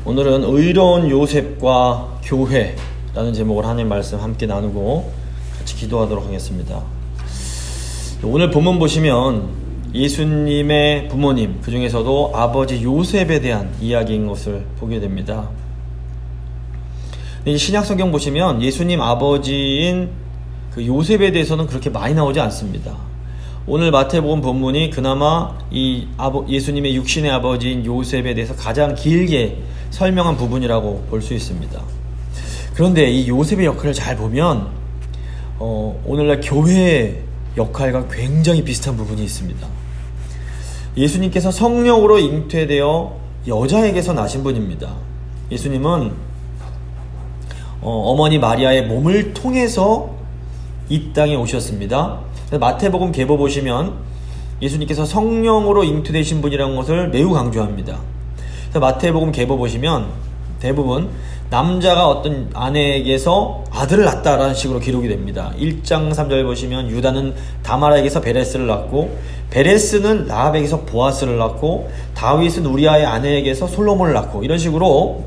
오늘은 의로운 요셉과 교회라는 제목으로 하나님 말씀 함께 나누고 같이 기도하도록 하겠습니다. 오늘 본문 보시면 예수님의 부모님, 그 중에서도 아버지 요셉에 대한 이야기인 것을 보게 됩니다. 신약 성경 보시면 예수님 아버지인 그 요셉에 대해서는 그렇게 많이 나오지 않습니다. 오늘 마태복음 본문이 그나마 예수님의 육신의 아버지인 요셉에 대해서 가장 길게 설명한 부분이라고 볼 수 있습니다. 그런데 이 요셉의 역할을 잘 보면 오늘날 교회의 역할과 굉장히 비슷한 부분이 있습니다. 예수님께서 성령으로 잉태되어 여자에게서 나신 분입니다. 예수님은 어머니 마리아의 몸을 통해서 이 땅에 오셨습니다. 마태복음 계보 보시면 예수님께서 성령으로 잉태되신 분이라는 것을 매우 강조합니다. 마태복음 계보 보시면 대부분 남자가 어떤 아내에게서 아들을 낳았다라는 식으로 기록이 됩니다. 1장 3절 보시면 유다는 다마라에게서 베레스를 낳고, 베레스는 라합에게서 보아스를 낳고, 다윗은 우리아의 아내에게서 솔로몬을 낳고, 이런 식으로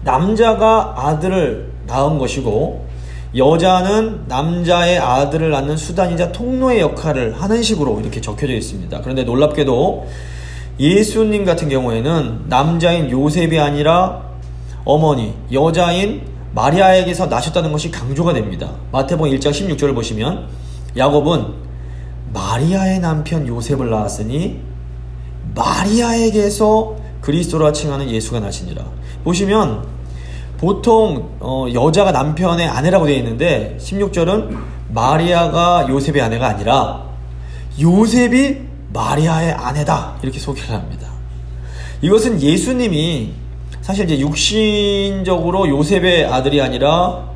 남자가 아들을 낳은 것이고 여자는 남자의 아들을 낳는 수단이자 통로의 역할을 하는 식으로 이렇게 적혀져 있습니다. 그런데 놀랍게도 예수님 같은 경우에는 남자인 요셉이 아니라 어머니, 여자인 마리아에게서 나셨다는 것이 강조가 됩니다. 마태복음 1장 16절을 보시면 야곱은 마리아의 남편 요셉을 낳았으니 마리아에게서 그리스도라 칭하는 예수가 나시니라. 보시면 보통 여자가 남편의 아내라고 되어 있는데 16절은 마리아가 요셉의 아내가 아니라 요셉이 마리아의 아내다, 이렇게 소개를 합니다. 이것은 예수님이 사실 이제 육신적으로 요셉의 아들이 아니라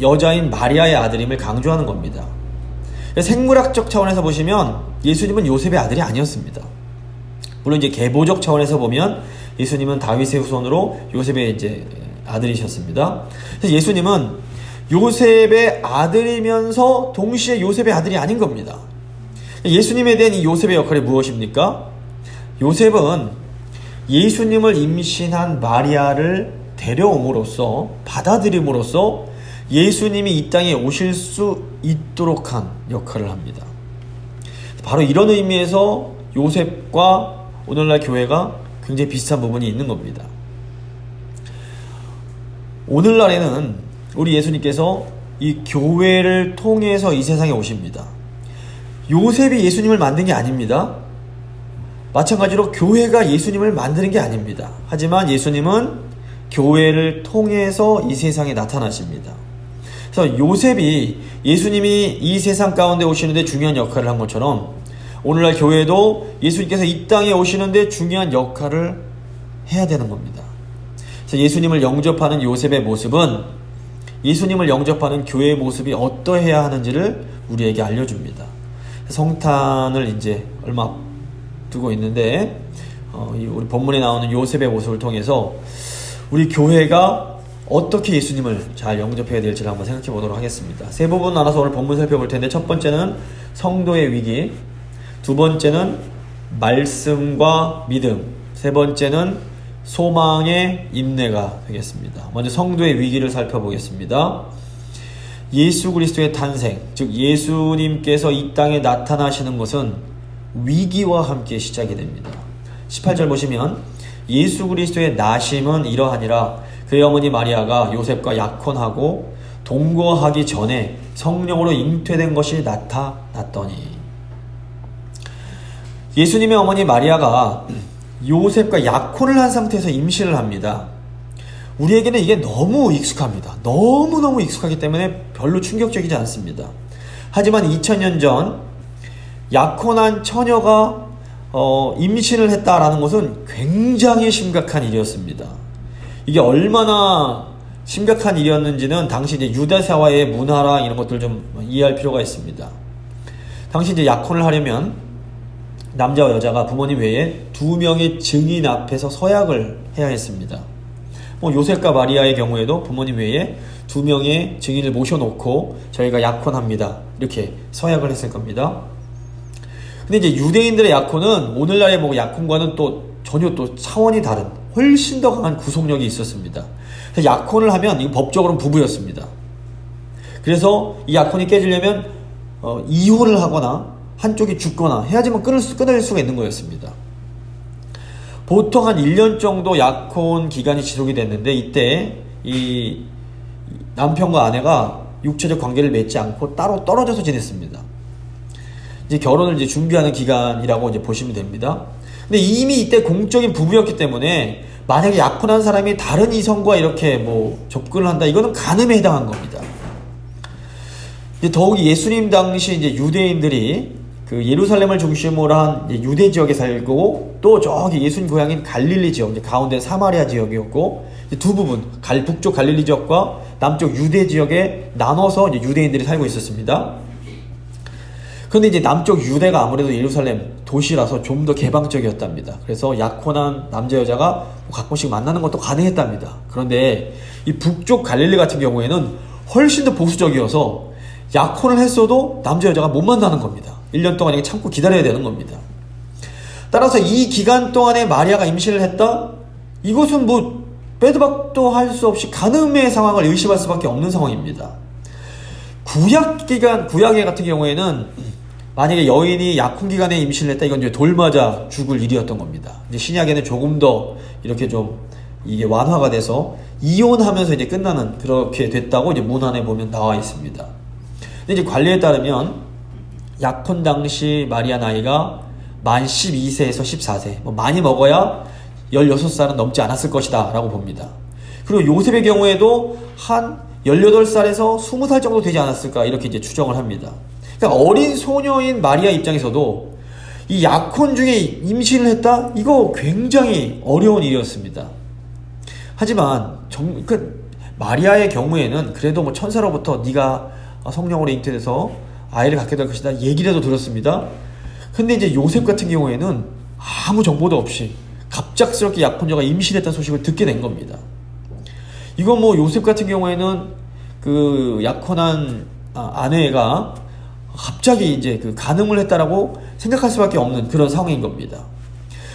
여자인 마리아의 아들임을 강조하는 겁니다. 생물학적 차원에서 보시면 예수님은 요셉의 아들이 아니었습니다. 물론 이제 계보적 차원에서 보면 예수님은 다윗의 후손으로 요셉의 이제 아들이셨습니다. 그래서 예수님은 요셉의 아들이면서 동시에 요셉의 아들이 아닌 겁니다. 예수님에 대한 이 요셉의 역할이 무엇입니까? 요셉은 예수님을 임신한 마리아를 데려옴으로써, 받아들임으로써 예수님이 이 땅에 오실 수 있도록 한 역할을 합니다. 바로 이런 의미에서 요셉과 오늘날 교회가 굉장히 비슷한 부분이 있는 겁니다. 오늘날에는 우리 예수님께서 이 교회를 통해서 이 세상에 오십니다. 요셉이 예수님을 만든 게 아닙니다. 마찬가지로 교회가 예수님을 만드는 게 아닙니다. 하지만 예수님은 교회를 통해서 이 세상에 나타나십니다. 그래서 요셉이 예수님이 이 세상 가운데 오시는데 중요한 역할을 한 것처럼 오늘날 교회도 예수님께서 이 땅에 오시는데 중요한 역할을 해야 되는 겁니다. 그래서 예수님을 영접하는 요셉의 모습은 예수님을 영접하는 교회의 모습이 어떠해야 하는지를 우리에게 알려줍니다. 성탄을 이제 얼마 두고 있는데 우리 본문에 나오는 요셉의 모습을 통해서 우리 교회가 어떻게 예수님을 잘 영접해야 될지를 한번 생각해 보도록 하겠습니다. 세 부분 나눠서 오늘 본문 살펴볼 텐데, 첫 번째는 성도의 위기, 두 번째는 말씀과 믿음, 세 번째는 소망의 인내가 되겠습니다. 먼저 성도의 위기를 살펴보겠습니다. 예수 그리스도의 탄생, 즉 예수님께서 이 땅에 나타나시는 것은 위기와 함께 시작이 됩니다. 18절 보시면 예수 그리스도의 나심은 이러하니라. 그의 어머니 마리아가 요셉과 약혼하고 동거하기 전에 성령으로 잉태된 것이 나타났더니. 예수님의 어머니 마리아가 요셉과 약혼을 한 상태에서 임신을 합니다. 우리에게는 이게 너무 익숙합니다. 너무너무 익숙하기 때문에 별로 충격적이지 않습니다. 하지만 2000년 전 약혼한 처녀가 임신을 했다라는 것은 굉장히 심각한 일이었습니다. 이게 얼마나 심각한 일이었는지는 당시 이제 유대사회의 문화랑 이런 것들 좀 이해할 필요가 있습니다. 당시 이제 약혼을 하려면 남자와 여자가 부모님 외에 2명의 증인 앞에서 서약을 해야 했습니다. 요셉과 마리아의 경우에도 부모님 외에 2명의 증인을 모셔놓고 저희가 약혼합니다, 이렇게 서약을 했을 겁니다. 근데 이제 유대인들의 약혼은 오늘날의 약혼과는 또 전혀 또 차원이 다른 훨씬 더 강한 구속력이 있었습니다. 그래서 약혼을 하면 이 법적으로는 부부였습니다. 그래서 이 약혼이 깨지려면 이혼을 하거나 한쪽이 죽거나 해야지만 끊을 수가 있는 거였습니다. 보통 한 1년 정도 약혼 기간이 지속이 됐는데 이때 이 남편과 아내가 육체적 관계를 맺지 않고 따로 떨어져서 지냈습니다. 이제 결혼을 이제 준비하는 기간이라고 이제 보시면 됩니다. 근데 이미 이때 공적인 부부였기 때문에 만약에 약혼한 사람이 다른 이성과 이렇게 뭐 접근을 한다, 이거는 간음에 해당한 겁니다. 이제 더욱이 예수님 당시 이제 유대인들이 그 예루살렘을 중심으로 한 유대 지역에 살고, 또 저기 예수님 고향인 갈릴리 지역, 이제 가운데 사마리아 지역이었고, 이제 두 부분, 북쪽 갈릴리 지역과 남쪽 유대 지역에 나눠서 이제 유대인들이 살고 있었습니다. 그런데 이제 남쪽 유대가 아무래도 예루살렘 도시라서 좀 더 개방적이었답니다. 그래서 약혼한 남자 여자가 가끔씩 만나는 것도 가능했답니다. 그런데 이 북쪽 갈릴리 같은 경우에는 훨씬 더 보수적이어서 약혼을 했어도 남자 여자가 못 만나는 겁니다. 1년 동안 참고 기다려야 되는 겁니다. 따라서 이 기간 동안에 마리아가 임신을 했다? 이것은 뭐 빼도 박도 할 수 없이 간음의 상황을 의심할 수밖에 없는 상황입니다. 구약에 같은 경우에는 만약에 여인이 약혼 기간에 임신을 했다, 이건 이제 돌 맞아 죽을 일이었던 겁니다. 이제 신약에는 조금 더 이렇게 좀 이게 완화가 돼서 이혼하면서 이제 끝나는, 그렇게 됐다고 이제 문안에 보면 나와 있습니다. 근데 이제 관례에 따르면 약혼 당시 마리아 나이가 만 12세에서 14세, 뭐 많이 먹어야 16살은 넘지 않았을 것이다 라고 봅니다. 그리고 요셉의 경우에도 한 18살에서 20살 정도 되지 않았을까, 이렇게 이제 추정을 합니다. 그러니까 어린 소녀인 마리아 입장에서도 이 약혼 중에 임신을 했다? 이거 굉장히 어려운 일이었습니다. 하지만 마리아의 경우에는 그래도 뭐 천사로부터 네가 성령으로 잉태돼서 아이를 갖게 될 것이다 얘기라도 들었습니다. 근데 이제 요셉 같은 경우에는 아무 정보도 없이 갑작스럽게 약혼자가 임신했다는 소식을 듣게 된 겁니다. 이건 뭐 요셉 같은 경우에는 그 약혼한 아내가 갑자기 이제 그 간음을 했다라고 생각할 수밖에 없는 그런 상황인 겁니다.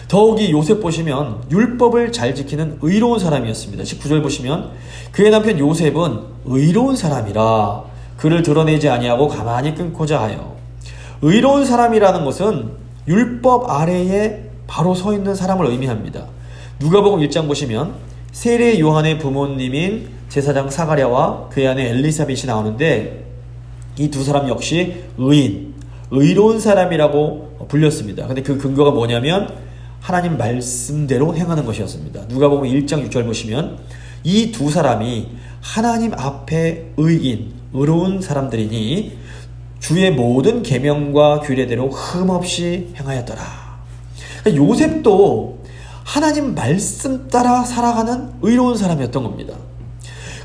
더욱이 요셉 보시면 율법을 잘 지키는 의로운 사람이었습니다. 19절 보시면 그의 남편 요셉은 의로운 사람이라 그를 드러내지 아니하고 가만히 끊고자 하여. 의로운 사람이라는 것은 율법 아래에 바로 서 있는 사람을 의미합니다. 누가복음 1장 보시면 세례 요한의 부모님인 제사장 사가랴와 그의 아내 엘리사벳이 나오는데 이 두 사람 역시 의로운 사람이라고 불렸습니다. 근데 그 근거가 뭐냐면 하나님 말씀대로 행하는 것이었습니다. 누가복음 1장 6절 보시면 이 두 사람이 하나님 앞에 의로운 사람들이니 주의 모든 계명과 규례대로 흠없이 행하였더라. 그러니까 요셉도 하나님 말씀 따라 살아가는 의로운 사람이었던 겁니다.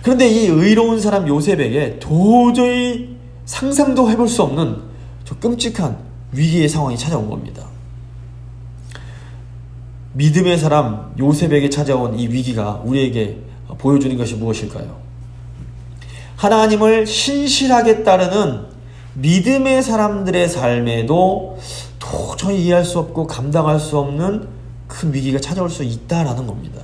그런데 이 의로운 사람 요셉에게 도저히 상상도 해볼 수 없는 저 끔찍한 위기의 상황이 찾아온 겁니다. 믿음의 사람 요셉에게 찾아온 이 위기가 우리에게 보여주는 것이 무엇일까요? 하나님을 신실하게 따르는 믿음의 사람들의 삶에도 도저히 이해할 수 없고 감당할 수 없는 큰 위기가 찾아올 수 있다라는 겁니다.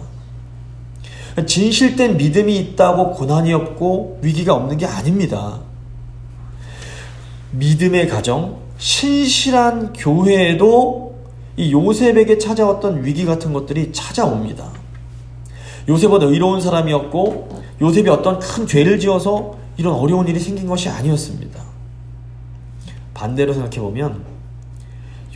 진실된 믿음이 있다고 고난이 없고 위기가 없는 게 아닙니다. 믿음의 가정, 신실한 교회에도 이 요셉에게 찾아왔던 위기 같은 것들이 찾아옵니다. 요셉은 의로운 사람이었고 요셉이 어떤 큰 죄를 지어서 이런 어려운 일이 생긴 것이 아니었습니다. 반대로 생각해보면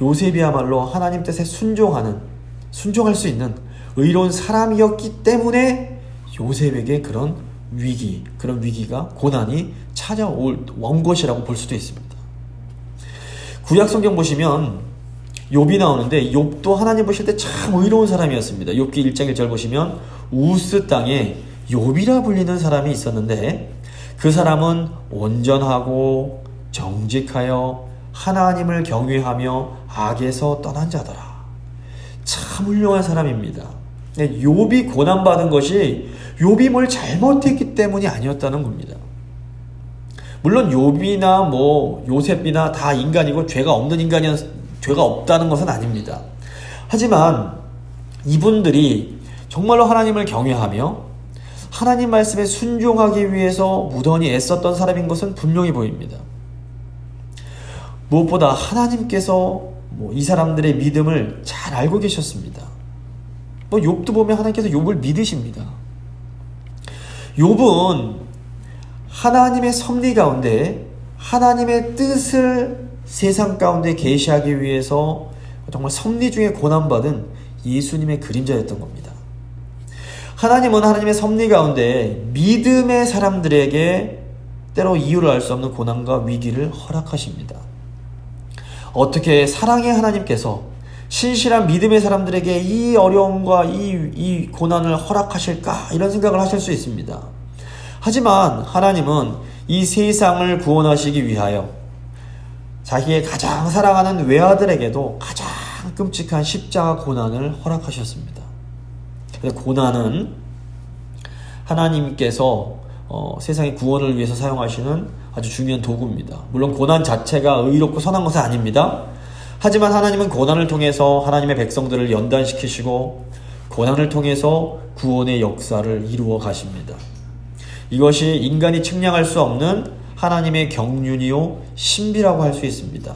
요셉이야말로 하나님 뜻에 순종할 수 있는 의로운 사람이었기 때문에 요셉에게 그런 위기가, 고난이 찾아온 것이라고 볼 수도 있습니다. 구약 성경 보시면 욥이 나오는데 욥도 하나님 보실 때 참 의로운 사람이었습니다. 욥기 1장 1절 보시면 우스 땅에 욥이라 불리는 사람이 있었는데 그 사람은 온전하고 정직하여 하나님을 경외하며 악에서 떠난 자더라. 참 훌륭한 사람입니다. 욥이 고난받은 것이 욥이 뭘 잘못했기 때문이 아니었다는 겁니다. 물론 욥이나 뭐 요셉이나 다 인간이고 죄가 없다는 것은 아닙니다. 하지만 이분들이 정말로 하나님을 경외하며 하나님 말씀에 순종하기 위해서 무던히 애썼던 사람인 것은 분명히 보입니다. 무엇보다 하나님께서 이 사람들의 믿음을 잘 알고 계셨습니다. 욥도 보면 하나님께서 욥을 믿으십니다. 욥은 하나님의 섭리 가운데 하나님의 뜻을 세상 가운데 계시하기 위해서 정말 섭리 중에 고난받은 예수님의 그림자였던 겁니다. 하나님은 하나님의 섭리 가운데 믿음의 사람들에게 때로 이유를 알 수 없는 고난과 위기를 허락하십니다. 어떻게 사랑의 하나님께서 신실한 믿음의 사람들에게 이 어려움과 이 고난을 허락하실까? 이런 생각을 하실 수 있습니다. 하지만 하나님은 이 세상을 구원하시기 위하여 자기의 가장 사랑하는 외아들에게도 가장 끔찍한 십자가 고난을 허락하셨습니다. 고난은 하나님께서 세상의 구원을 위해서 사용하시는 아주 중요한 도구입니다. 물론 고난 자체가 의롭고 선한 것은 아닙니다. 하지만 하나님은 고난을 통해서 하나님의 백성들을 연단시키시고 고난을 통해서 구원의 역사를 이루어 가십니다. 이것이 인간이 측량할 수 없는 하나님의 경륜이요 신비라고 할 수 있습니다.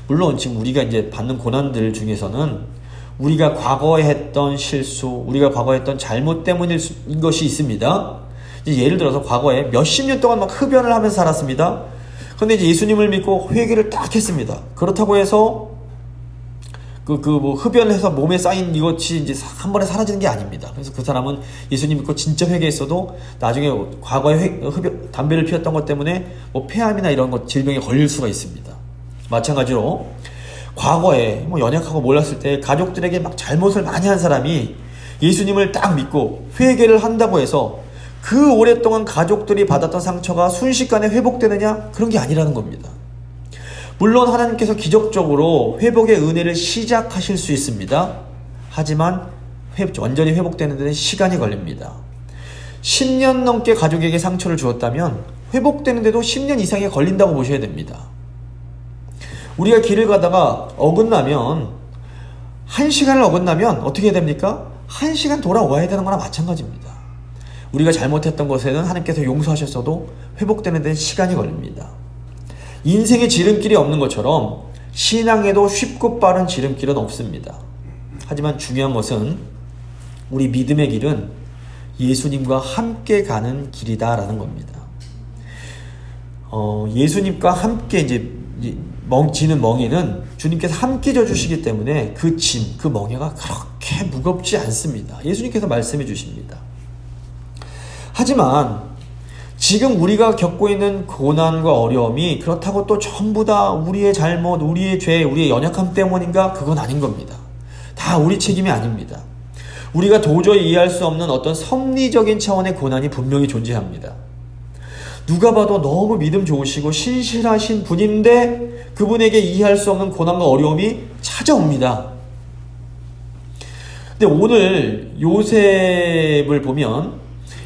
물론 지금 우리가 이제 받는 고난들 중에서는 우리가 과거에 했던 실수, 우리가 과거에 했던 잘못 때문인 것이 있습니다. 이제 예를 들어서 과거에 몇십 년 동안 막 흡연을 하면서 살았습니다. 그런데 이제 예수님을 믿고 회개를 딱 했습니다. 그렇다고 해서 흡연을 해서 몸에 쌓인 이것이 이제 한 번에 사라지는 게 아닙니다. 그래서 그 사람은 예수님 믿고 진짜 회개했어도 나중에 과거에 담배를 피웠던 것 때문에 폐암이나 이런 것 질병에 걸릴 수가 있습니다. 마찬가지로 과거에 연약하고 몰랐을 때 가족들에게 막 잘못을 많이 한 사람이 예수님을 딱 믿고 회개를 한다고 해서 그 오랫동안 가족들이 받았던 상처가 순식간에 회복되느냐? 그런 게 아니라는 겁니다. 물론 하나님께서 기적적으로 회복의 은혜를 시작하실 수 있습니다. 하지만 완전히 회복되는 데는 시간이 걸립니다. 10년 넘게 가족에게 상처를 주었다면 회복되는 데도 10년 이상이 걸린다고 보셔야 됩니다. 우리가 길을 가다가 어긋나면 1시간을 어긋나면 어떻게 해야 됩니까? 1시간 돌아와야 되는 거나 마찬가지입니다. 우리가 잘못했던 것에는 하나님께서 용서하셨어도 회복되는 데는 시간이 걸립니다. 인생에 지름길이 없는 것처럼 신앙에도 쉽고 빠른 지름길은 없습니다. 하지만 중요한 것은 우리 믿음의 길은 예수님과 함께 가는 길이다라는 겁니다. 예수님과 함께 이제 지는 멍에는 주님께서 함께 져주시기 때문에 그 짐, 그 멍에가 그렇게 무겁지 않습니다. 예수님께서 말씀해 주십니다. 하지만 지금 우리가 겪고 있는 고난과 어려움이 그렇다고 또 전부 다 우리의 잘못, 우리의 죄, 우리의 연약함 때문인가? 그건 아닌 겁니다. 다 우리 책임이 아닙니다. 우리가 도저히 이해할 수 없는 어떤 섭리적인 차원의 고난이 분명히 존재합니다. 누가 봐도 너무 믿음 좋으시고 신실하신 분인데 그분에게 이해할 수 없는 고난과 어려움이 찾아옵니다. 근데 오늘 요셉을 보면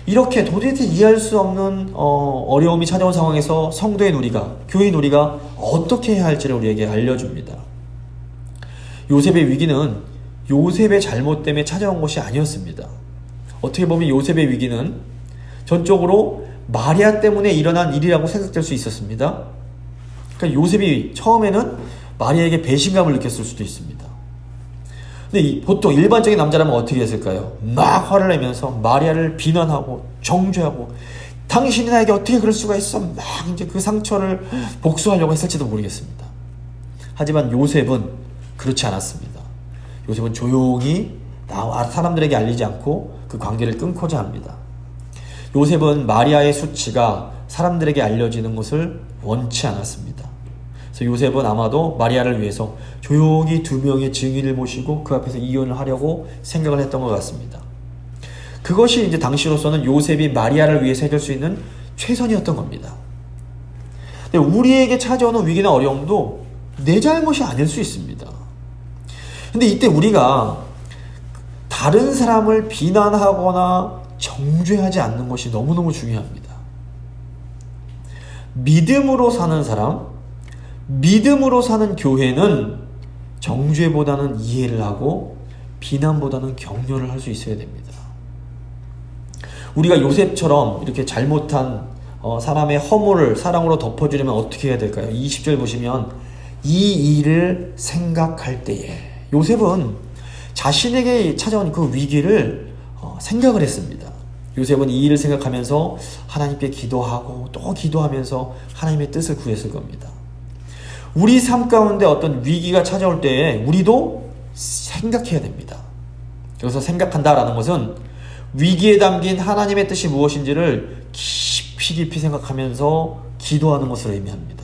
이렇게 도대체 이해할 수 없는 어려움이 찾아온 상황에서 성도인 우리가, 교인 우리가 어떻게 해야 할지를 우리에게 알려줍니다. 요셉의 위기는 요셉의 잘못 때문에 찾아온 것이 아니었습니다. 어떻게 보면 요셉의 위기는 전적으로 마리아 때문에 일어난 일이라고 생각될 수 있었습니다. 그러니까 요셉이 처음에는 마리아에게 배신감을 느꼈을 수도 있습니다. 근데 보통 일반적인 남자라면 어떻게 했을까요? 막 화를 내면서 마리아를 비난하고 정죄하고 당신이 나에게 어떻게 그럴 수가 있어? 막 이제 그 상처를 복수하려고 했을지도 모르겠습니다. 하지만 요셉은 그렇지 않았습니다. 요셉은 조용히 사람들에게 알리지 않고 그 관계를 끊고자 합니다. 요셉은 마리아의 수치가 사람들에게 알려지는 것을 원치 않았습니다. 그래서 요셉은 아마도 마리아를 위해서 조용히 두 명의 증인을 모시고 그 앞에서 이혼을 하려고 생각을 했던 것 같습니다. 그것이 이제 당시로서는 요셉이 마리아를 위해서 해줄 수 있는 최선이었던 겁니다. 근데 우리에게 찾아오는 위기나 어려움도 내 잘못이 아닐 수 있습니다. 근데 이때 우리가 다른 사람을 비난하거나 정죄하지 않는 것이 너무너무 중요합니다. 믿음으로 사는 사람, 믿음으로 사는 교회는 정죄보다는 이해를 하고 비난보다는 격려를 할 수 있어야 됩니다. 우리가 요셉처럼 이렇게 잘못한 사람의 허물을 사랑으로 덮어주려면 어떻게 해야 될까요? 20절 보시면 이 일을 생각할 때에 요셉은 자신에게 찾아온 그 위기를 생각을 했습니다. 요셉은 이 일을 생각하면서 하나님께 기도하고 또 기도하면서 하나님의 뜻을 구했을 겁니다. 우리 삶 가운데 어떤 위기가 찾아올 때에 우리도 생각해야 됩니다. 여기서 생각한다라는 것은 위기에 담긴 하나님의 뜻이 무엇인지를 깊이 생각하면서 기도하는 것을 의미합니다.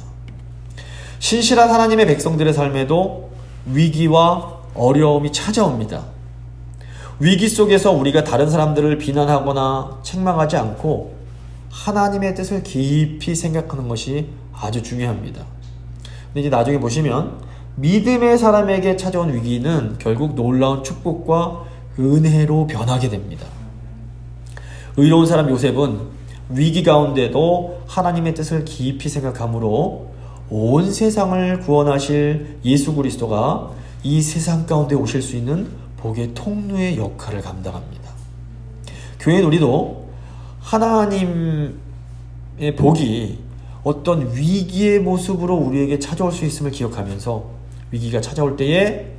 신실한 하나님의 백성들의 삶에도 위기와 어려움이 찾아옵니다. 위기 속에서 우리가 다른 사람들을 비난하거나 책망하지 않고 하나님의 뜻을 깊이 생각하는 것이 아주 중요합니다. 근데 이제 나중에 보시면 믿음의 사람에게 찾아온 위기는 결국 놀라운 축복과 은혜로 변하게 됩니다. 의로운 사람 요셉은 위기 가운데도 하나님의 뜻을 깊이 생각함으로 온 세상을 구원하실 예수 그리스도가 이 세상 가운데 오실 수 있는 복의 통로의 역할을 감당합니다. 교회는 우리도 하나님의 복이 어떤 위기의 모습으로 우리에게 찾아올 수 있음을 기억하면서 위기가 찾아올 때에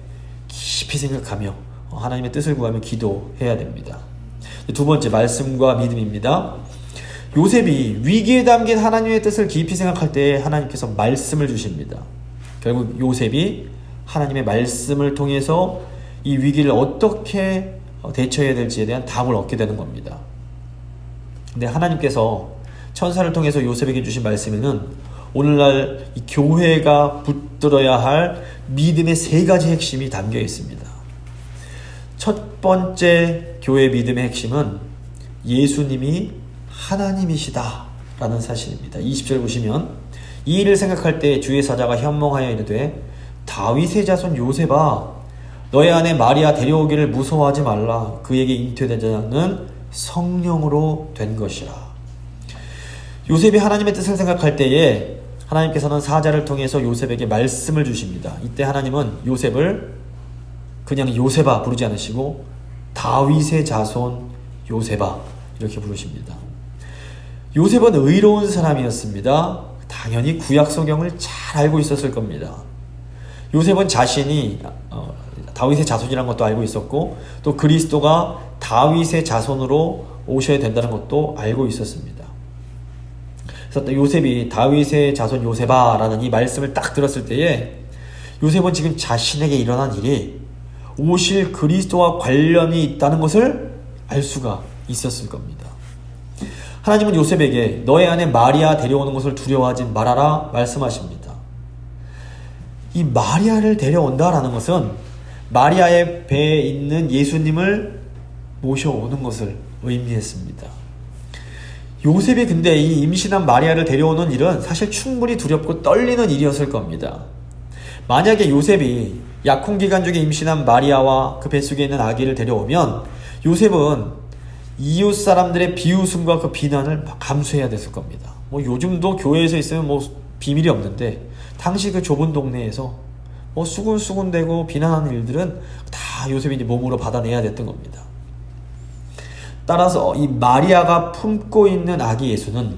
깊이 생각하며 하나님의 뜻을 구하며 기도해야 됩니다. 두 번째, 말씀과 믿음입니다. 요셉이 위기에 담긴 하나님의 뜻을 깊이 생각할 때에 하나님께서 말씀을 주십니다. 결국 요셉이 하나님의 말씀을 통해서 이 위기를 어떻게 대처해야 될지에 대한 답을 얻게 되는 겁니다. 근데 하나님께서 천사를 통해서 요셉에게 주신 말씀에는 오늘날 이 교회가 붙들어야 할 믿음의 3가지 핵심이 담겨 있습니다. 첫 번째 교회 믿음의 핵심은 예수님이 하나님이시다 라는 사실입니다. 20절 보시면 이 일을 생각할 때 주의 사자가 현몽하여 이르되 다윗의 자손 요셉아 너의 아내 마리아 데려오기를 무서워하지 말라. 그에게 잉태된 자는 성령으로 된 것이라. 요셉이 하나님의 뜻을 생각할 때에 하나님께서는 사자를 통해서 요셉에게 말씀을 주십니다. 이때 하나님은 요셉을 그냥 요셉아 부르지 않으시고 다윗의 자손 요셉아 이렇게 부르십니다. 요셉은 의로운 사람이었습니다. 당연히 구약 성경을 잘 알고 있었을 겁니다. 요셉은 자신이 다윗의 자손이라는 것도 알고 있었고 또 그리스도가 다윗의 자손으로 오셔야 된다는 것도 알고 있었습니다. 그래서 요셉이 다윗의 자손 요셉아 라는 이 말씀을 딱 들었을 때에 요셉은 지금 자신에게 일어난 일이 오실 그리스도와 관련이 있다는 것을 알 수가 있었을 겁니다. 하나님은 요셉에게 너의 아내 마리아 데려오는 것을 두려워하지 말아라 말씀하십니다. 이 마리아를 데려온다라는 것은 마리아의 배에 있는 예수님을 모셔오는 것을 의미했습니다. 요셉이 근데 이 임신한 마리아를 데려오는 일은 사실 충분히 두렵고 떨리는 일이었을 겁니다. 만약에 요셉이 약혼기간 중에 임신한 마리아와 그 뱃속에 있는 아기를 데려오면 요셉은 이웃 사람들의 비웃음과 그 비난을 감수해야 됐을 겁니다. 요즘도 교회에서 있으면 비밀이 없는데 당시 그 좁은 동네에서 수군수군대고 비난하는 일들은 다 요셉이 이제 몸으로 받아내야 됐던 겁니다. 따라서 이 마리아가 품고 있는 아기 예수는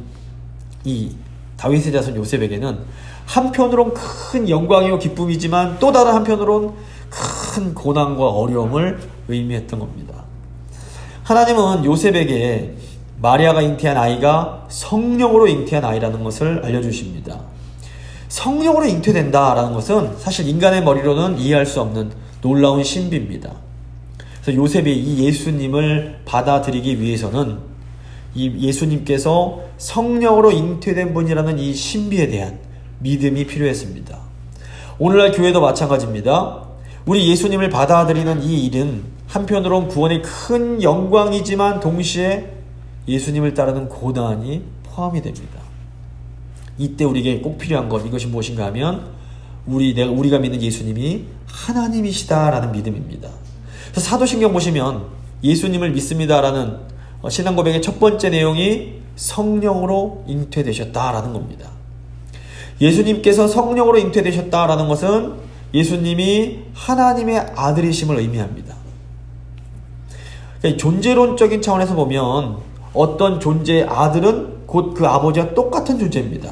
이 다윗의 자손 요셉에게는 한편으론 큰 영광이고 기쁨이지만 또 다른 한편으론 큰 고난과 어려움을 의미했던 겁니다. 하나님은 요셉에게 마리아가 잉태한 아이가 성령으로 잉태한 아이라는 것을 알려주십니다. 성령으로 잉태된다라는 것은 사실 인간의 머리로는 이해할 수 없는 놀라운 신비입니다. 그래서 요셉이 이 예수님을 받아들이기 위해서는 이 예수님께서 성령으로 잉태된 분이라는 이 신비에 대한 믿음이 필요했습니다. 오늘날 교회도 마찬가지입니다. 우리 예수님을 받아들이는 이 일은 한편으론 구원의 큰 영광이지만 동시에 예수님을 따르는 고난이 포함이 됩니다. 이때 우리에게 꼭 필요한 것 이것이 무엇인가 하면 우리가 믿는 예수님이 하나님이시다라는 믿음입니다. 그래서 사도신경 보시면 예수님을 믿습니다라는 신앙 고백의 첫 번째 내용이 성령으로 잉태되셨다라는 겁니다. 예수님께서 성령으로 잉태되셨다라는 것은 예수님이 하나님의 아들이심을 의미합니다. 그러니까 존재론적인 차원에서 보면 어떤 존재의 아들은 곧 그 아버지와 똑같은 존재입니다.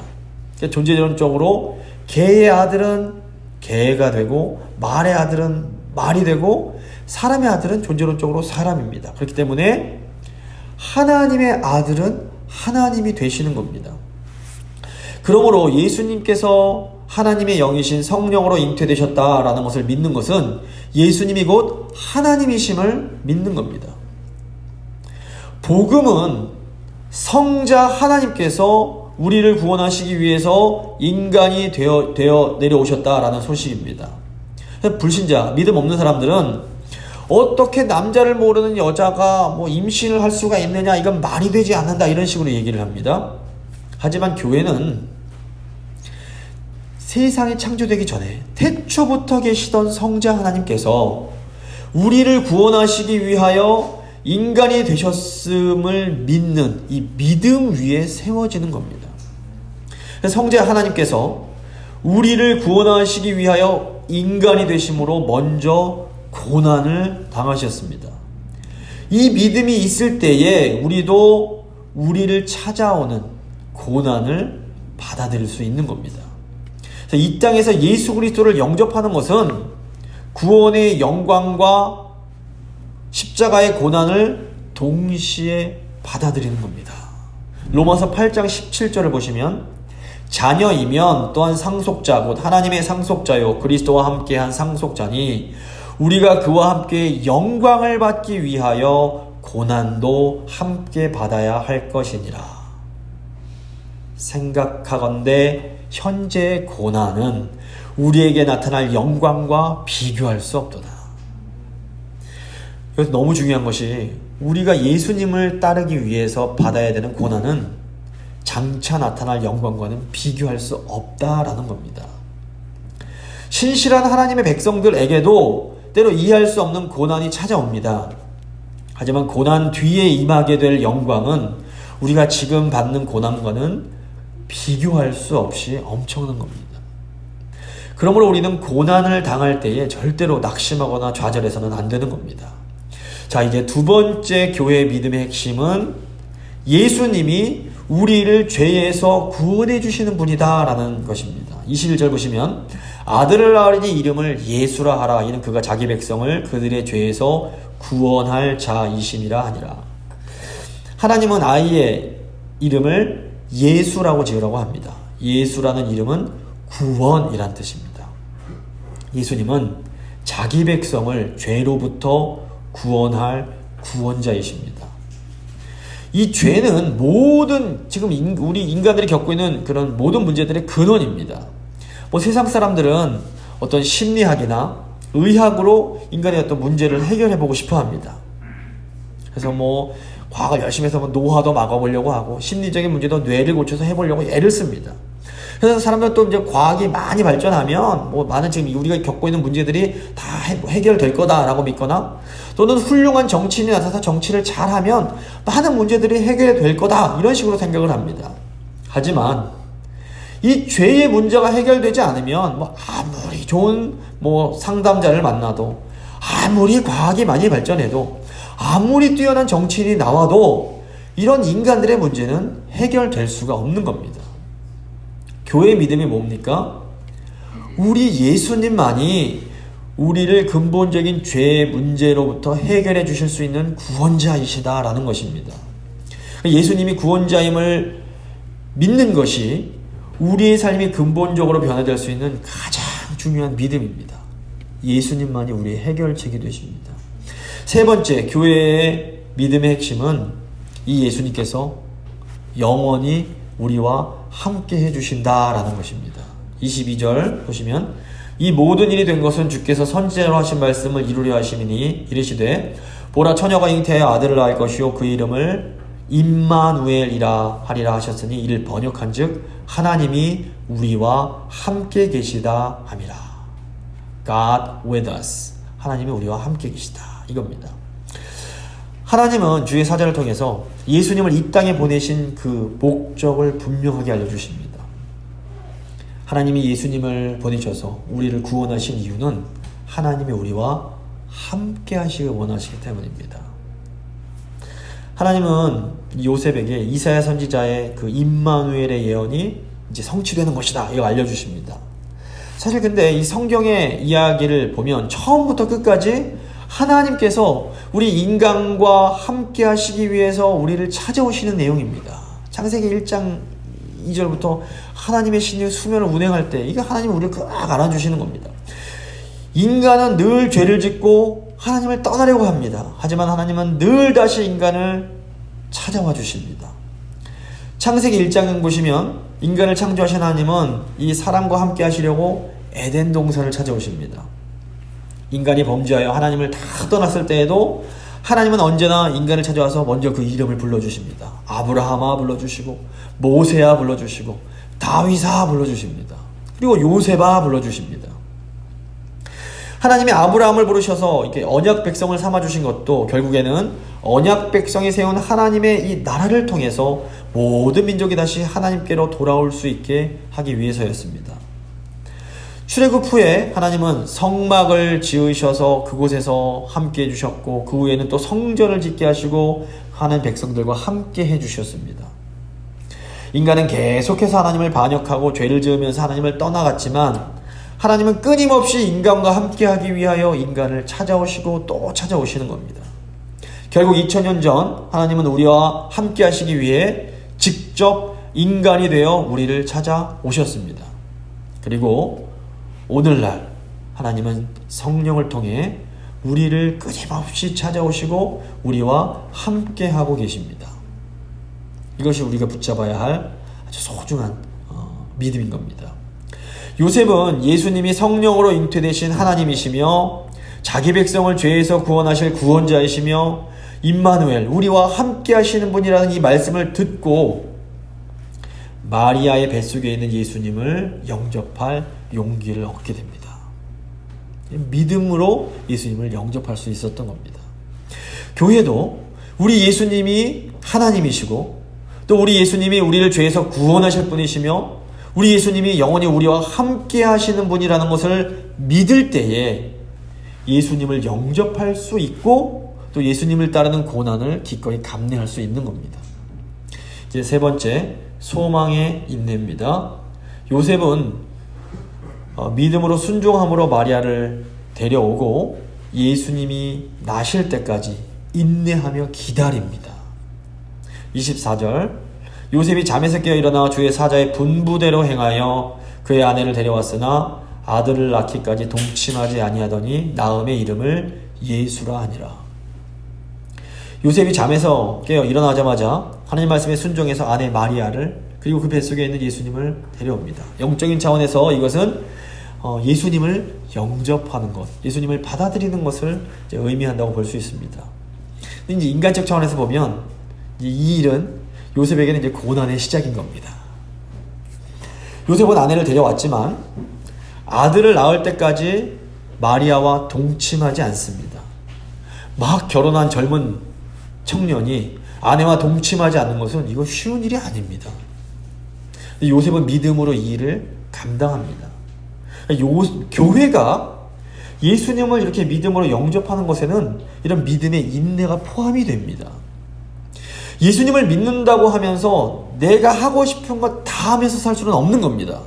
그러니까 존재론적으로 개의 아들은 개가 되고 말의 아들은 말이 되고 사람의 아들은 존재론적으로 사람입니다. 그렇기 때문에 하나님의 아들은 하나님이 되시는 겁니다. 그러므로 예수님께서 하나님의 영이신 성령으로 잉태되셨다라는 것을 믿는 것은 예수님이 곧 하나님이심을 믿는 겁니다. 복음은 성자 하나님께서 우리를 구원하시기 위해서 인간이 되어 내려오셨다라는 소식입니다. 불신자, 믿음 없는 사람들은 어떻게 남자를 모르는 여자가 임신을 할 수가 있느냐, 이건 말이 되지 않는다, 이런 식으로 얘기를 합니다. 하지만 교회는 세상이 창조되기 전에 태초부터 계시던 성자 하나님께서 우리를 구원하시기 위하여 인간이 되셨음을 믿는 이 믿음 위에 세워지는 겁니다. 성자 하나님께서 우리를 구원하시기 위하여 인간이 되심으로 먼저 고난을 당하셨습니다. 이 믿음이 있을 때에 우리도 우리를 찾아오는 고난을 받아들일 수 있는 겁니다. 이 땅에서 예수 그리스도를 영접하는 것은 구원의 영광과 십자가의 고난을 동시에 받아들이는 겁니다. 로마서 8장 17절을 보시면 자녀이면 또한 상속자 곧 하나님의 상속자요 그리스도와 함께한 상속자니 우리가 그와 함께 영광을 받기 위하여 고난도 함께 받아야 할 것이니라. 생각하건대 현재의 고난은 우리에게 나타날 영광과 비교할 수 없도다. 그래서 너무 중요한 것이 우리가 예수님을 따르기 위해서 받아야 되는 고난은 장차 나타날 영광과는 비교할 수 없다라는 겁니다. 신실한 하나님의 백성들에게도 때로 이해할 수 없는 고난이 찾아옵니다. 하지만 고난 뒤에 임하게 될 영광은 우리가 지금 받는 고난과는 비교할 수 없이 엄청난 겁니다. 그러므로 우리는 고난을 당할 때에 절대로 낙심하거나 좌절해서는 안 되는 겁니다. 자, 이제 두 번째 교회의 믿음의 핵심은 예수님이 우리를 죄에서 구원해 주시는 분이다 라는 것입니다. 21절 보시면 아들을 낳으리니 이름을 예수라 하라. 이는 그가 자기 백성을 그들의 죄에서 구원할 자이심이라 하니라. 하나님은 아이의 이름을 예수라고 지으라고 합니다. 예수라는 이름은 구원이란 뜻입니다. 예수님은 자기 백성을 죄로부터 구원할 구원자이십니다. 이 죄는 모든 지금 우리 인간들이 겪고 있는 그런 모든 문제들의 근원입니다. 세상 사람들은 어떤 심리학이나 의학으로 인간의 어떤 문제를 해결해 보고 싶어 합니다. 그래서 과학을 열심히 해서 노화도 막아보려고 하고 심리적인 문제도 뇌를 고쳐서 해보려고 애를 씁니다. 그래서 사람들은 또 이제 과학이 많이 발전하면 많은 지금 우리가 겪고 있는 문제들이 다 해결될 거다라고 믿거나 또는 훌륭한 정치인이 나타나서 정치를 잘하면 많은 문제들이 해결될 거다 이런 식으로 생각을 합니다. 하지만 이 죄의 문제가 해결되지 않으면 아무리 좋은 상담자를 만나도 아무리 과학이 많이 발전해도 아무리 뛰어난 정치인이 나와도 이런 인간들의 문제는 해결될 수가 없는 겁니다. 교회의 믿음이 뭡니까? 우리 예수님만이 우리를 근본적인 죄의 문제로부터 해결해 주실 수 있는 구원자이시다라는 것입니다. 예수님이 구원자임을 믿는 것이 우리의 삶이 근본적으로 변화될 수 있는 가장 중요한 믿음입니다. 예수님만이 우리의 해결책이 되십니다. 세 번째, 교회의 믿음의 핵심은 이 예수님께서 영원히 우리와 함께 해주신다라는 것입니다. 22절 보시면 이 모든 일이 된 것은 주께서 선지자로 하신 말씀을 이루려 하심이니 이르시되 보라 처녀가 잉태하여 아들을 낳을 것이요 그 이름을 임마누엘이라 하리라 하셨으니 이를 번역한즉 하나님이 우리와 함께 계시다 함이라. God with us. 하나님이 우리와 함께 계시다. 이겁니다. 하나님은 주의 사자를 통해서 예수님을 이 땅에 보내신 그 목적을 분명하게 알려주십니다. 하나님이 예수님을 보내셔서 우리를 구원하신 이유는 하나님이 우리와 함께 하시길 원하시기 때문입니다. 하나님은 요셉에게 이사야 선지자의 그 임마누엘의 예언이 이제 성취되는 것이다, 이거 알려주십니다. 사실 근데 이 성경의 이야기를 보면 처음부터 끝까지 하나님께서 우리 인간과 함께 하시기 위해서 우리를 찾아오시는 내용입니다. 창세기 1장 2절부터 하나님의 신이 수면을 운행할 때 이게 하나님이 우리를 꽉 안아주시는 겁니다. 인간은 늘 죄를 짓고 하나님을 떠나려고 합니다. 하지만 하나님은 늘 다시 인간을 찾아와 주십니다. 창세기 1장 보시면 인간을 창조하신 하나님은 이 사람과 함께 하시려고 에덴 동산을 찾아오십니다. 인간이 범죄하여 하나님을 다 떠났을 때에도 하나님은 언제나 인간을 찾아와서 먼저 그 이름을 불러주십니다. 아브라함아 불러주시고, 모세아 불러주시고, 다윗아 불러주십니다. 그리고 요셉아 불러주십니다. 하나님이 아브라함을 부르셔서 이렇게 언약 백성을 삼아주신 것도 결국에는 언약 백성이 세운 하나님의 이 나라를 통해서 모든 민족이 다시 하나님께로 돌아올 수 있게 하기 위해서였습니다. 출애굽 후에 하나님은 성막을 지으셔서 그곳에서 함께 해주셨고, 그 후에는 또 성전을 짓게 하시고 하는 백성들과 함께 해주셨습니다. 인간은 계속해서 하나님을 반역하고 죄를 지으면서 하나님을 떠나갔지만 하나님은 끊임없이 인간과 함께하기 위하여 인간을 찾아오시고 또 찾아오시는 겁니다. 결국 2000년 전 하나님은 우리와 함께하시기 위해 직접 인간이 되어 우리를 찾아오셨습니다. 그리고 오늘날 하나님은 성령을 통해 우리를 끊임없이 찾아오시고 우리와 함께하고 계십니다. 이것이 우리가 붙잡아야 할 아주 소중한 믿음인 겁니다. 요셉은 예수님이 성령으로 잉태되신 하나님이시며 자기 백성을 죄에서 구원하실 구원자이시며 임마누엘, 우리와 함께 하시는 분이라는 이 말씀을 듣고 마리아의 뱃속에 있는 예수님을 영접할 용기를 얻게 됩니다. 믿음으로 예수님을 영접할 수 있었던 겁니다. 교회도 우리 예수님이 하나님이시고 또 우리 예수님이 우리를 죄에서 구원하실 분이시며 우리 예수님이 영원히 우리와 함께 하시는 분이라는 것을 믿을 때에 예수님을 영접할 수 있고 또 예수님을 따르는 고난을 기꺼이 감내할 수 있는 겁니다. 이제 세 번째, 소망의 인내입니다. 요셉은 믿음으로 순종함으로 마리아를 데려오고 예수님이 나실 때까지 인내하며 기다립니다. 24절, 요셉이 잠에서 깨어 일어나 주의 사자의 분부대로 행하여 그의 아내를 데려왔으나 아들을 낳기까지 동침하지 아니하더니 나음의 이름을 예수라 하니라. 요셉이 잠에서 깨어 일어나자마자 하나님 말씀에 순종해서 아내 마리아를 그리고 그 뱃속에 있는 예수님을 데려옵니다. 영적인 차원에서 이것은 예수님을 영접하는 것, 예수님을 받아들이는 것을 의미한다고 볼 수 있습니다. 근데 이제 인간적 차원에서 보면 이 일은 요셉에게는 이제 고난의 시작인 겁니다. 요셉은 아내를 데려왔지만 아들을 낳을 때까지 마리아와 동침하지 않습니다. 막 결혼한 젊은 청년이 아내와 동침하지 않는 것은 이거 쉬운 일이 아닙니다. 요셉은 믿음으로 이 일을 감당합니다. 교회가 예수님을 이렇게 믿음으로 영접하는 것에는 이런 믿음의 인내가 포함이 됩니다. 예수님을 믿는다고 하면서 내가 하고 싶은 것 다 하면서 살 수는 없는 겁니다.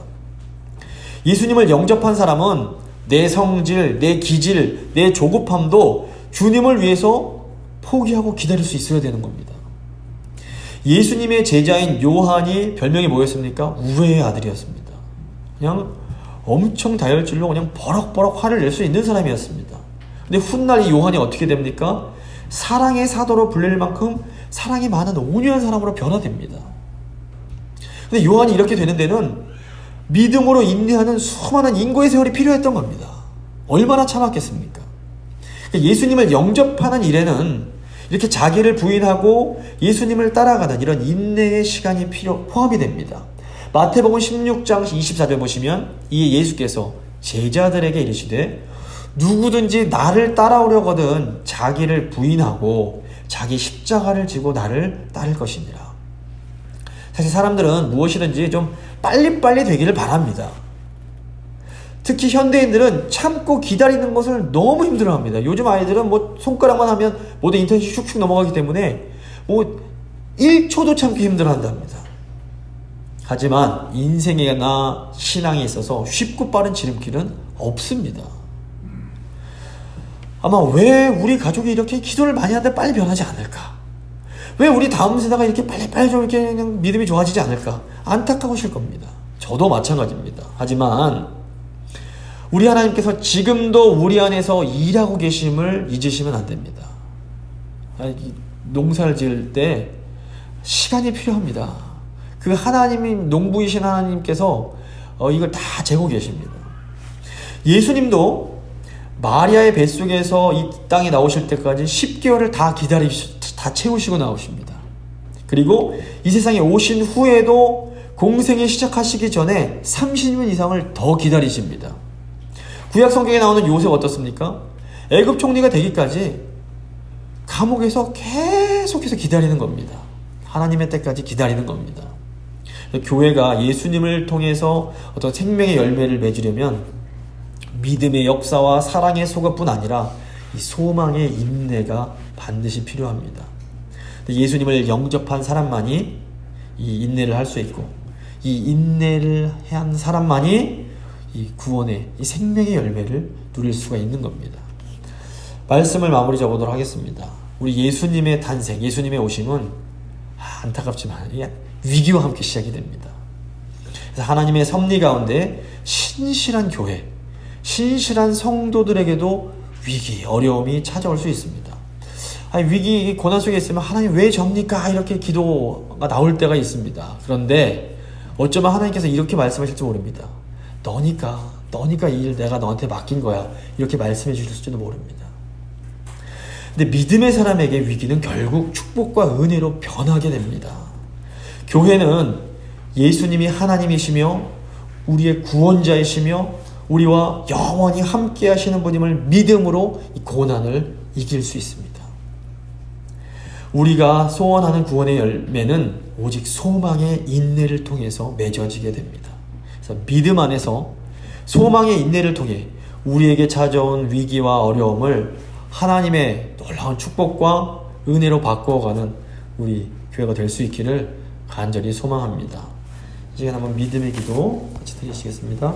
예수님을 영접한 사람은 내 성질, 내 기질, 내 조급함도 주님을 위해서 포기하고 기다릴 수 있어야 되는 겁니다. 예수님의 제자인 요한이 별명이 뭐였습니까? 우레의 아들이었습니다. 그냥 엄청 다혈질로 그냥 버럭버럭 화를 낼 수 있는 사람이었습니다. 근데 훗날 이 요한이 어떻게 됩니까? 사랑의 사도로 불릴 만큼 사랑이 많은 온유한 사람으로 변화됩니다. 근데 요한이 이렇게 되는 데는 믿음으로 인내하는 수많은 인고의 세월이 필요했던 겁니다. 얼마나 참았겠습니까? 예수님을 영접하는 일에는 이렇게 자기를 부인하고 예수님을 따라가는 이런 인내의 시간이 포함이 됩니다. 마태복음 16장 24절 보시면 이에 예수께서 제자들에게 이르시되 누구든지 나를 따라오려거든 자기를 부인하고 자기 십자가를 지고 나를 따를 것이니라. 사실 사람들은 무엇이든지 좀 빨리빨리 되기를 바랍니다. 특히 현대인들은 참고 기다리는 것을 너무 힘들어합니다. 요즘 아이들은 뭐 손가락만 하면 모두 인터넷이 슉슉 넘어가기 때문에 뭐 1초도 참기 힘들어한답니다. 하지만 인생이나 신앙에 있어서 쉽고 빠른 지름길은 없습니다. 아마 왜 우리 가족이 이렇게 기도를 많이 하는데 빨리 변하지 않을까? 왜 우리 다음 세대가 이렇게 빨리 좀 이렇게 그냥 믿음이 좋아지지 않을까? 안타까우실 겁니다. 저도 마찬가지입니다. 하지만 우리 하나님께서 지금도 우리 안에서 일하고 계심을 잊으시면 안 됩니다. 농사를 지을 때 시간이 필요합니다. 그 하나님이 농부이신 하나님께서 이걸 다 재고 계십니다. 예수님도 마리아의 뱃속에서 이 땅에 나오실 때까지 10개월을 다 채우시고 나오십니다. 그리고 이 세상에 오신 후에도 공생에 시작하시기 전에 30년 이상을 더 기다리십니다. 구약 성경에 나오는 요셉 어떻습니까? 애굽 총리가 되기까지 감옥에서 계속해서 기다리는 겁니다. 하나님의 때까지 기다리는 겁니다. 교회가 예수님을 통해서 어떤 생명의 열매를 맺으려면 믿음의 역사와 사랑의 소가뿐 아니라 이 소망의 인내가 반드시 필요합니다. 예수님을 영접한 사람만이 이 인내를 할 수 있고, 이 인내를 한 사람만이 이 구원의 이 생명의 열매를 누릴 수가 있는 겁니다. 말씀을 마무리 잡아보도록 하겠습니다. 우리 예수님의 탄생, 예수님의 오심은 안타깝지만 위기와 함께 시작이 됩니다. 그래서 하나님의 섭리 가운데 신실한 교회, 신실한 성도들에게도 위기, 어려움이 찾아올 수 있습니다. 위기, 고난 속에 있으면 하나님 왜 접니까? 이렇게 기도가 나올 때가 있습니다. 그런데 어쩌면 하나님께서 이렇게 말씀하실지 모릅니다. 너니까 이 일 내가 너한테 맡긴 거야. 이렇게 말씀해 주실지도 모릅니다. 근데 믿음의 사람에게 위기는 결국 축복과 은혜로 변하게 됩니다. 교회는 예수님이 하나님이시며 우리의 구원자이시며 우리와 영원히 함께 하시는 분임을 믿음으로 이 고난을 이길 수 있습니다. 우리가 소원하는 구원의 열매는 오직 소망의 인내를 통해서 맺어지게 됩니다. 그래서 믿음 안에서 소망의 인내를 통해 우리에게 찾아온 위기와 어려움을 하나님의 놀라운 축복과 은혜로 바꾸어가는 우리 교회가 될 수 있기를 간절히 소망합니다. 이 시간 한번 믿음의 기도 같이 드리시겠습니다.